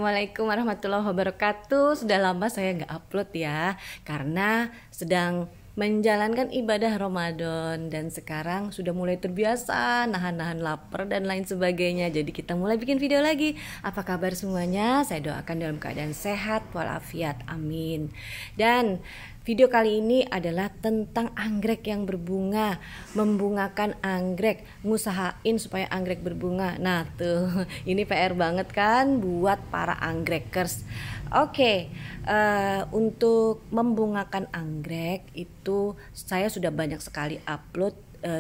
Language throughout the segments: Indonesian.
Assalamualaikum warahmatullahi wabarakatuh. Sudah lama saya nggak upload ya, karena sedang menjalankan ibadah Ramadan dan sekarang sudah mulai terbiasa nahan-nahan lapar dan lain sebagainya. Jadi kita mulai bikin video lagi. Apa kabar semuanya? Saya doakan dalam keadaan sehat walafiat. Amin. Dan video kali ini adalah tentang anggrek yang berbunga, membungakan anggrek, ngusahain supaya anggrek berbunga. Nah tuh, ini PR banget kan buat para anggrekers. Oke, untuk membungakan anggrek itu saya sudah banyak sekali upload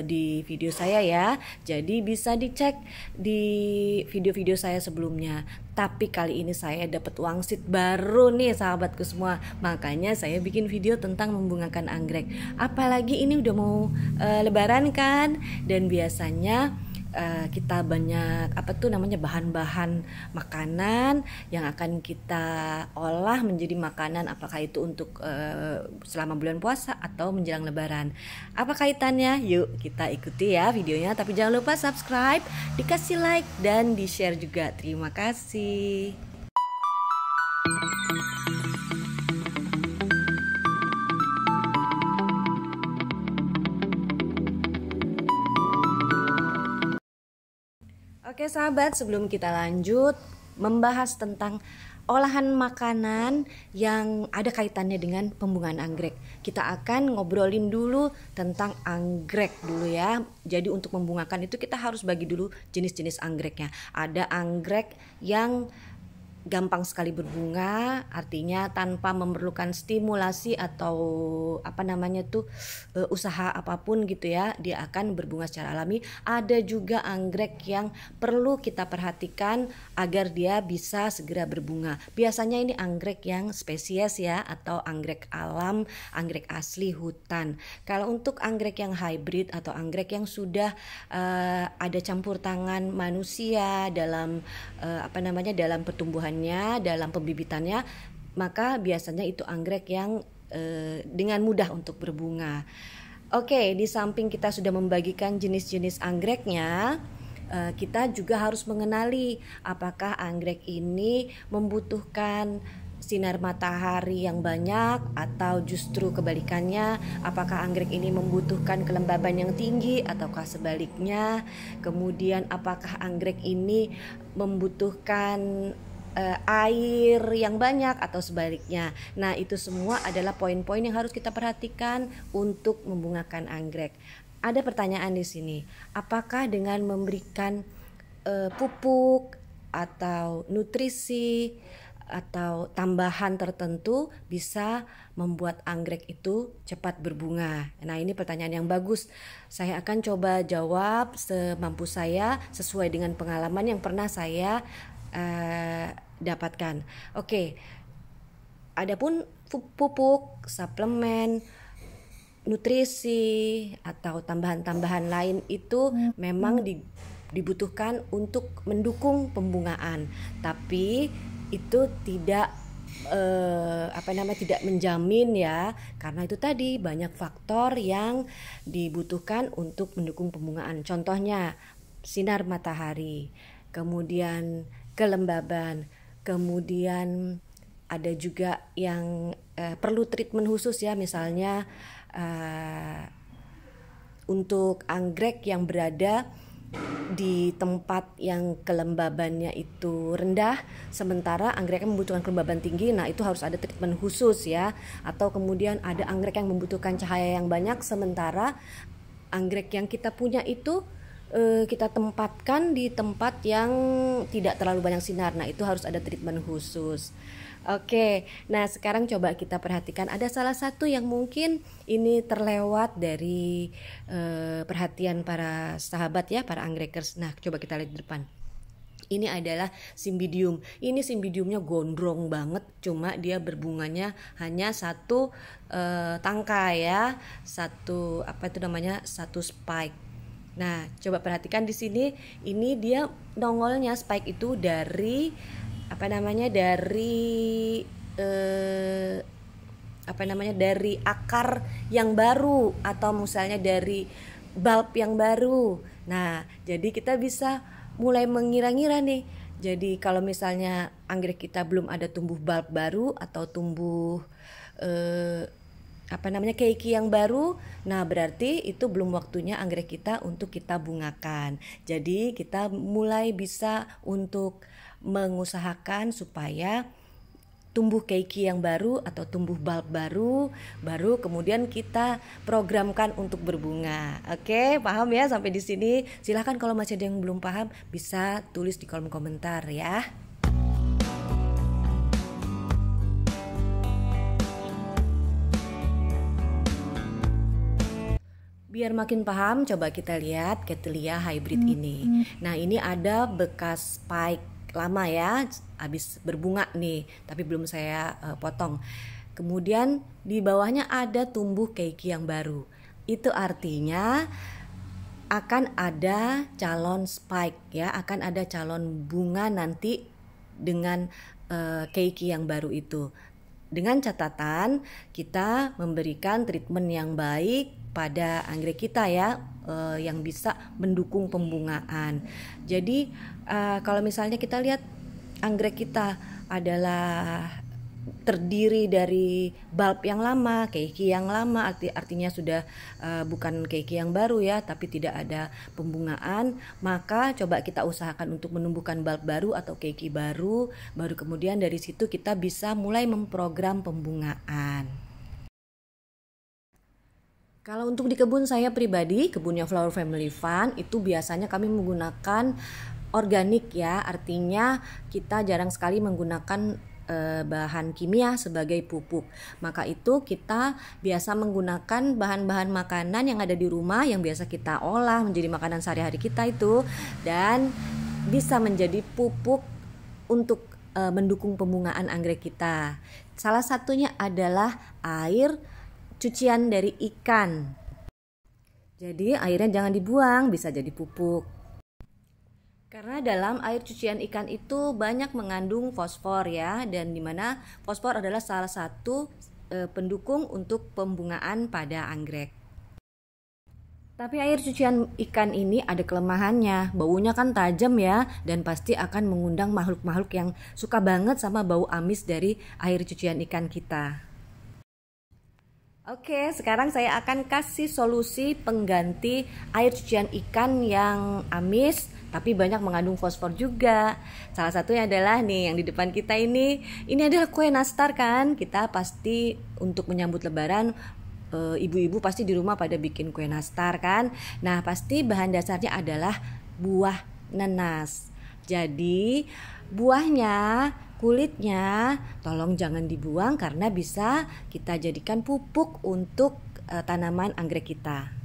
di video saya ya. Jadi bisa dicek di video-video saya sebelumnya. Tapi kali ini saya dapat wangsit baru nih sahabatku semua. Makanya saya bikin video tentang membungakan anggrek. Apalagi ini udah mau lebaran kan, dan biasanya kita banyak bahan-bahan makanan yang akan kita olah menjadi makanan, apakah itu untuk selama bulan puasa atau menjelang lebaran. Apa kaitannya? Yuk kita ikuti ya videonya, tapi jangan lupa subscribe, dikasih like dan di-share juga. Terima kasih. Oke sahabat, sebelum kita lanjut membahas tentang olahan makanan yang ada kaitannya dengan pembungaan anggrek, kita akan ngobrolin dulu tentang anggrek dulu ya. Jadi untuk membungakan itu kita harus bagi dulu jenis-jenis anggreknya. Ada anggrek yang gampang sekali berbunga, artinya tanpa memerlukan stimulasi atau usaha apapun gitu ya, dia akan berbunga secara alami. Ada juga anggrek yang perlu kita perhatikan agar dia bisa segera berbunga. Biasanya ini anggrek yang spesies ya, atau anggrek alam, anggrek asli hutan. Kalau untuk anggrek yang hybrid atau anggrek yang sudah ada campur tangan manusia dalam dalam pertumbuhan, dalam pembibitannya, maka biasanya itu anggrek yang dengan mudah untuk berbunga. Oke, di samping kita sudah membagikan jenis-jenis anggreknya, kita juga harus mengenali apakah anggrek ini membutuhkan sinar matahari yang banyak atau justru kebalikannya, apakah anggrek ini membutuhkan kelembaban yang tinggi ataukah sebaliknya. Kemudian apakah anggrek ini membutuhkan air yang banyak atau sebaliknya. Nah, itu semua adalah poin-poin yang harus kita perhatikan untuk membungakan anggrek. Ada pertanyaan di sini, apakah dengan memberikan pupuk atau nutrisi atau tambahan tertentu bisa membuat anggrek itu cepat berbunga? Nah, ini pertanyaan yang bagus. Saya akan coba jawab semampu saya sesuai dengan pengalaman yang pernah saya dapatkan. Oke, adapun pupuk, suplemen, nutrisi atau tambahan-tambahan lain itu memang dibutuhkan untuk mendukung pembungaan, tapi itu tidak tidak menjamin ya, karena itu tadi banyak faktor yang dibutuhkan untuk mendukung pembungaan. Contohnya sinar matahari, kemudian kelembaban, kemudian ada juga yang perlu treatment khusus ya, misalnya untuk anggrek yang berada di tempat yang kelembabannya itu rendah, sementara anggrek yang membutuhkan kelembaban tinggi, nah itu harus ada treatment khusus ya. Atau kemudian ada anggrek yang membutuhkan cahaya yang banyak, sementara anggrek yang kita punya itu kita tempatkan di tempat yang tidak terlalu banyak sinar. Nah, itu harus ada treatment khusus. Oke, nah sekarang coba kita perhatikan, ada salah satu yang mungkin ini terlewat dari perhatian para sahabat ya, para anggrekers. Nah, coba kita lihat di depan. Ini adalah cymbidium. Ini cymbidiumnya gondrong banget, cuma dia berbunganya hanya satu tangkai ya, satu spike. Nah, coba perhatikan di sini, ini dia nongolnya spike itu dari dari akar yang baru atau misalnya dari bulb yang baru. Nah, jadi kita bisa mulai mengira-ngira nih. Jadi kalau misalnya anggrek kita belum ada tumbuh bulb baru atau tumbuh keiki yang baru, nah berarti itu belum waktunya anggrek kita untuk kita bungakan. Jadi kita mulai bisa untuk mengusahakan supaya tumbuh keiki yang baru atau tumbuh bulb baru kemudian kita programkan untuk berbunga. Oke, paham ya sampai di sini? Silahkan kalau masih ada yang belum paham bisa tulis di kolom komentar ya. Biar makin paham, coba kita lihat Cattleya hybrid ini. Nah, ini ada bekas spike lama ya, habis berbunga nih, tapi belum saya potong. Kemudian di bawahnya ada tumbuh keiki yang baru. Itu artinya akan ada calon spike ya, akan ada calon bunga nanti dengan keiki yang baru itu. Dengan catatan kita memberikan treatment yang baik pada anggrek kita ya, yang bisa mendukung pembungaan. Jadi kalau misalnya kita lihat anggrek kita adalah terdiri dari bulb yang lama, keiki yang lama, artinya sudah bukan keiki yang baru ya, tapi tidak ada pembungaan, maka coba kita usahakan untuk menumbuhkan bulb baru atau keiki baru kemudian dari situ kita bisa mulai memprogram pembungaan. Kalau untuk di kebun saya pribadi, kebunnya Flower Family Fun, itu biasanya kami menggunakan organik ya, artinya kita jarang sekali menggunakan bahan kimia sebagai pupuk. Maka itu kita biasa menggunakan bahan-bahan makanan yang ada di rumah yang biasa kita olah menjadi makanan sehari-hari kita itu, dan bisa menjadi pupuk untuk mendukung pembungaan anggrek kita. Salah satunya adalah air cucian dari ikan. Jadi airnya jangan dibuang, bisa jadi pupuk. Karena dalam air cucian ikan itu banyak mengandung fosfor ya, dan dimana fosfor adalah salah satu pendukung untuk pembungaan pada anggrek. Tapi air cucian ikan ini ada kelemahannya, baunya kan tajam ya, dan pasti akan mengundang makhluk-makhluk yang suka banget sama bau amis dari air cucian ikan kita. Oke, sekarang saya akan kasih solusi pengganti air cucian ikan yang amis tapi banyak mengandung fosfor juga. Salah satunya adalah nih yang di depan kita ini adalah kue nastar kan. Kita pasti untuk menyambut lebaran, ibu-ibu pasti di rumah pada bikin kue nastar kan. Nah, pasti bahan dasarnya adalah buah nanas. Jadi buahnya, kulitnya tolong jangan dibuang karena bisa kita jadikan pupuk untuk tanaman anggrek kita.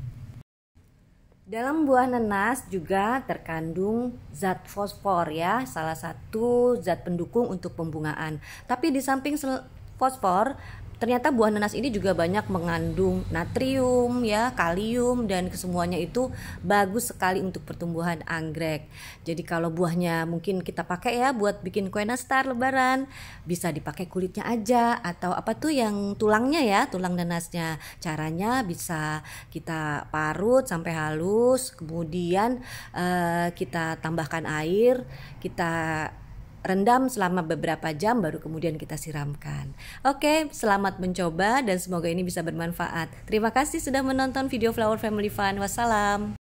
Dalam buah nanas juga terkandung zat fosfor ya, salah satu zat pendukung untuk pembungaan. Tapi di samping fosfor, ternyata buah nanas ini juga banyak mengandung natrium ya, kalium, dan kesemuanya itu bagus sekali untuk pertumbuhan anggrek. Jadi kalau buahnya mungkin kita pakai ya buat bikin kue nastar lebaran, bisa dipakai kulitnya aja atau apa tuh yang tulangnya ya, tulang nanasnya. Caranya bisa kita parut sampai halus, kemudian kita tambahkan air, kita rendam selama beberapa jam baru kemudian kita siramkan. Oke, selamat mencoba dan semoga ini bisa bermanfaat. Terima kasih sudah menonton video Flower Family Fun. Wassalam.